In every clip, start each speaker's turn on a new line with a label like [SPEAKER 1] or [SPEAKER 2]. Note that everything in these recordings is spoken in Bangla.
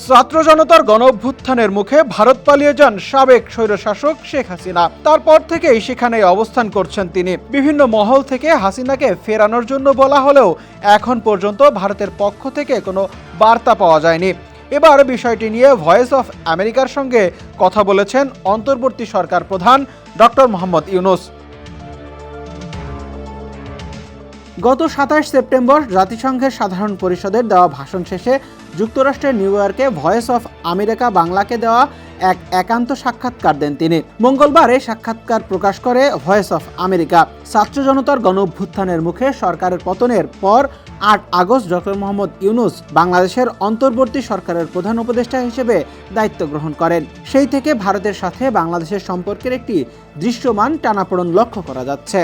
[SPEAKER 1] ছাত্র জনতার গণঅভ্যুত্থানের মুখে ভারত পালিয়ে যান সাবেক স্বৈরশাসক শেখ হাসিনা। তারপর থেকেই সেখানে অবস্থান করছেন তিনি। বিভিন্ন মহল থেকে হাসিনাকে ফেরানোর জন্য বলা হলেও এখন পর্যন্ত ভারতের পক্ষ থেকে কোনো বার্তা পাওয়া যায়নি। এবার বিষয়টি নিয়ে ভয়েস অফ আমেরিকার সঙ্গে কথা বলেছেন অন্তর্বর্তী সরকার প্রধান ডক্টর মোহাম্মদ ইউনূস। গত ২৭ সেপ্টেম্বর জাতিসংঘের সাধারণ পরিষদের দেওয়া ভাষণ শেষে যুক্তরাষ্ট্রের নিউ ইয়র্কে ভয়েস অফ আমেরিকা বাংলাকে দেওয়া এক একান্ত সাক্ষাৎকার দেন তিনি। মঙ্গলবার এই সাক্ষাৎকার প্রকাশ করে ভয়েস অফ আমেরিকা। ছাত্র জনতার গণঅভ্যুত্থানের মুখে সরকারের পতনের পর ৮ আগস্ট ডক্টর মোহাম্মদ ইউনূস বাংলাদেশের অন্তর্বর্তী সরকারের প্রধান উপদেষ্টা হিসেবে দায়িত্ব গ্রহণ করেন। সেই থেকে ভারতের সাথে বাংলাদেশের সম্পর্কের একটি দৃশ্যমান টানাপোড়েন লক্ষ্য করা যাচ্ছে।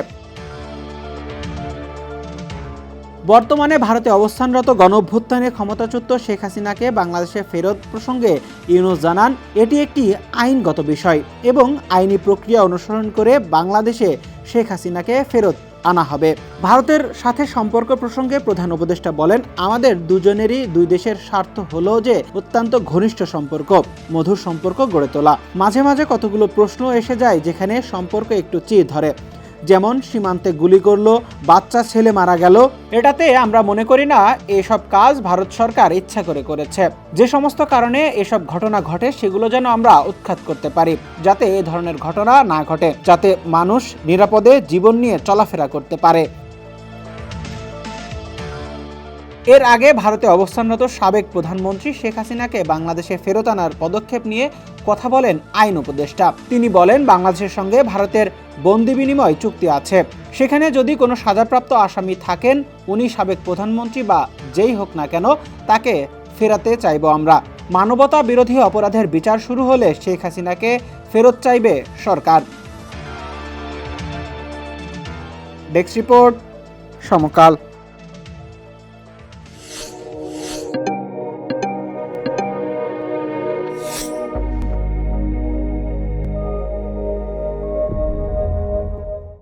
[SPEAKER 1] বর্তমানে ভারতে অবস্থানরত গণঅভ্যুত্থানে ক্ষমতাচ্যুত শেখ হাসিনাকে বাংলাদেশে ফেরত প্রসঙ্গে ইউনূস জানান, এটি একটি আইনগত বিষয় এবং আইনি প্রক্রিয়া অনুসরণ করে বাংলাদেশে শেখ হাসিনাকে ফেরত আনা হবে। ভারতের সাথে সম্পর্ক প্রসঙ্গে প্রধান উপদেষ্টা বলেন, আমাদের দুজনেরই দুই দেশের স্বার্থ হলো যে অত্যন্ত ঘনিষ্ঠ সম্পর্ক, মধুর সম্পর্ক গড়ে তোলা। মাঝে মাঝে কতগুলো প্রশ্ন এসে যায় যেখানে সম্পর্ক একটু চির ধরে, যেমন সীমান্তে গুলি করলো, বাচ্চা ছেলে মারা গেল। এটাতে আমরা মনে করি না এসব কাজ ভারত সরকার ইচ্ছা করে করেছে। যে সমস্ত কারণে এসব ঘটনা ঘটে সেগুলো যেন আমরা উৎখাত করতে পারি, যাতে এই ধরনের ঘটনা না ঘটে, যাতে মানুষ নিরাপদে জীবন নিয়ে চলাফেরা করতে পারে। এর আগে ভারতে অবস্থানরত সাবেক প্রধানমন্ত্রী শেখ হাসিনাকে বাংলাদেশে ফেরত আনার পদক্ষেপ নিয়ে কথা বলেন আইন উপদেষ্টা। তিনি বলেন, বাংলাদেশের সঙ্গে ভারতের বন্দি বিনিময় চুক্তি আছে, সেখানে যদি কোনো সাজাপ্রাপ্ত আসামি থাকেন, উনি সাবেক প্রধানমন্ত্রী বা যেই হোক না কেন, তাকে ফেরাতে চাইব আমরা। মানবতা বিরোধী অপরাধের বিচার শুরু হলে শেখ হাসিনাকে ফেরত চাইবে সরকার। ডেস্ক রিপোর্ট, সমকাল।